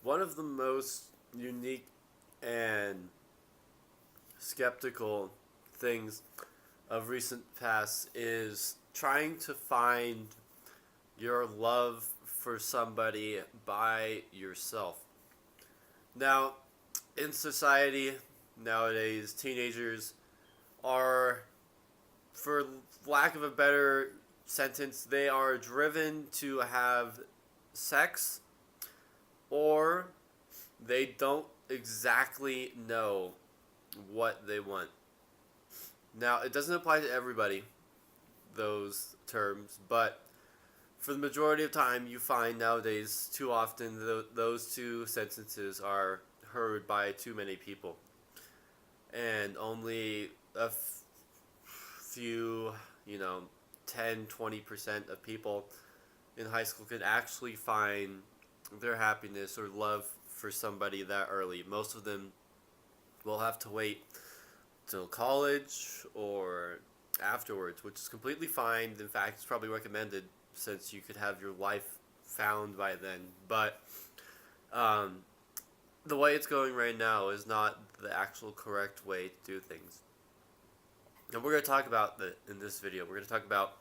One of the most unique and skeptical things of recent past is trying to find your love for somebody by yourself. Now, in society nowadays, teenagers are, for lack of a better sentence, they are driven to have sex, or they don't exactly know what they want. Now, it doesn't apply to everybody, those terms, but for the majority of time, you find nowadays too often those two sentences are heard by too many people. And only few, you know, 10-20% of people in high school can actually find their happiness or love for somebody that early. Most of them will have to wait till college or afterwards, which is completely fine. In fact, it's probably recommended since you could have your life found by then. But um, the way it's going right now is not the actual correct way to do things. And we're going to talk about that in this video. We're going to talk about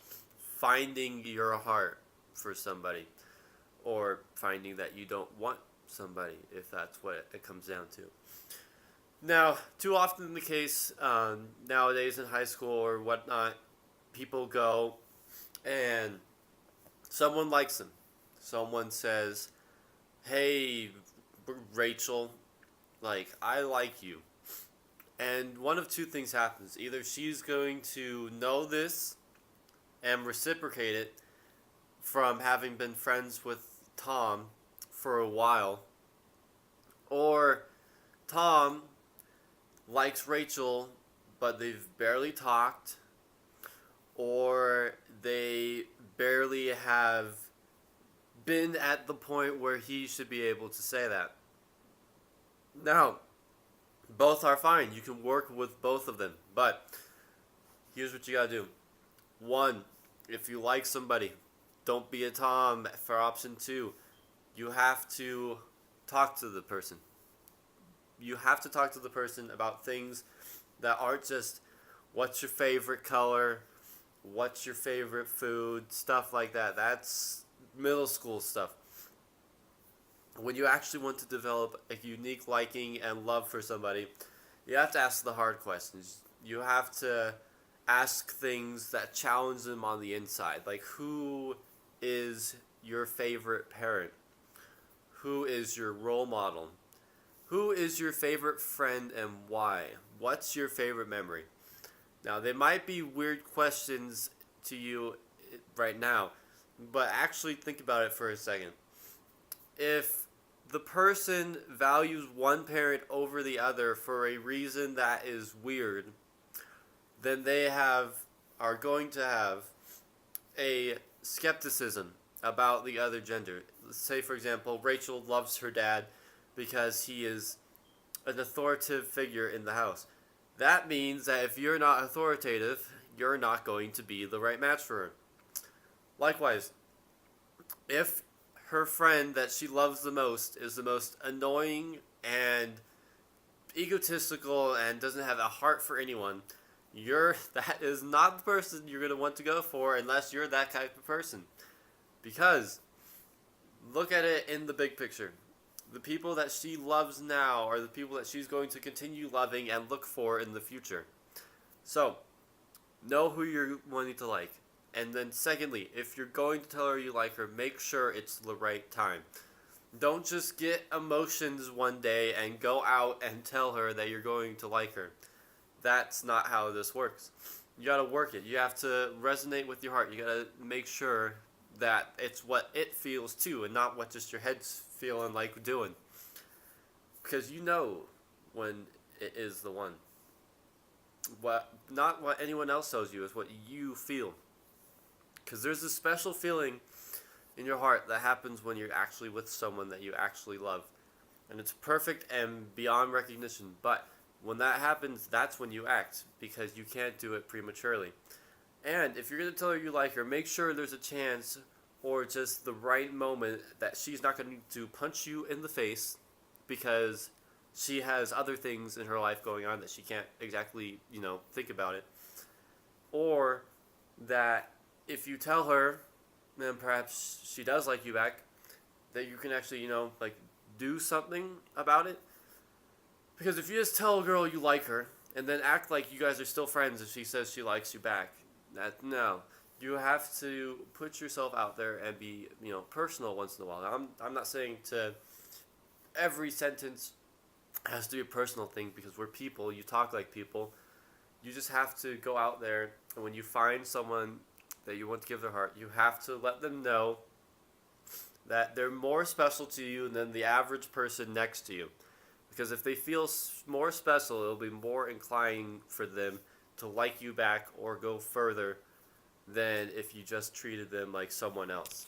finding your heart for somebody, or finding that you don't want somebody, if that's what it comes down to. Now, too often the case nowadays in high school or whatnot, people go and someone likes them. Someone says, "Hey, Rachel, like, I like you." And one of two things happens. Either she's going to know this and reciprocate it from having been friends with Tom for a while, or Tom likes Rachel, but they've barely talked, or they barely have been at the point where he should be able to say that. Now, both are fine. You can work with both of them, but here's what you gotta do. One, if you like somebody, don't be a Tom for option two. You have to talk to the person. You have to talk to the person about things that aren't just what's your favorite color, what's your favorite food, stuff like that. That's middle school stuff. When you actually want to develop a unique liking and love for somebody, you have to ask the hard questions. You have to ask things that challenge them on the inside. Like, who is your favorite parent? Who is your role model? Who is your favorite friend and why? What's your favorite memory? Now, they might be weird questions to you right now, but actually think about it for a second. If the person values one parent over the other for a reason that is weird, then they are going to have a skepticism about the other gender. Say, for example, Rachel loves her dad because he is an authoritative figure in the house. That means that if you're not authoritative, you're not going to be the right match for her. Likewise, if her friend that she loves the most is the most annoying and egotistical and doesn't have a heart for anyone, that is not the person you're going to want to go for unless you're that type of person. Because look at it in the big picture. The people that she loves now are the people that she's going to continue loving and look for in the future. So, know who you're wanting to like. And then secondly, if you're going to tell her you like her, make sure it's the right time. Don't just get emotions one day and go out and tell her that you're going to like her. That's not how this works. You gotta work it. You have to resonate with your heart. You gotta make sure that it's what it feels too, and not what just your head's feeling like doing. Because you know when it is the one. Not what anyone else tells you, is what you feel. Because there's a special feeling in your heart that happens when you're actually with someone that you actually love. And it's perfect and beyond recognition. But when that happens, that's when you act, because you can't do it prematurely. And if you're going to tell her you like her, make sure there's a chance or just the right moment that she's not going to punch you in the face because she has other things in her life going on that she can't exactly, think about it. Or that if you tell her, then perhaps she does like you back, that you can actually, like do something about it. Because if you just tell a girl you like her and then act like you guys are still friends if she says she likes you back, no. You have to put yourself out there and be, personal once in a while. Now, I'm not saying to every sentence has to be a personal thing because we're people. You talk like people. You just have to go out there, and when you find someone that you want to give their heart, you have to let them know that they're more special to you than the average person next to you. Because if they feel more special, it'll be more inclined for them to like you back or go further than if you just treated them like someone else.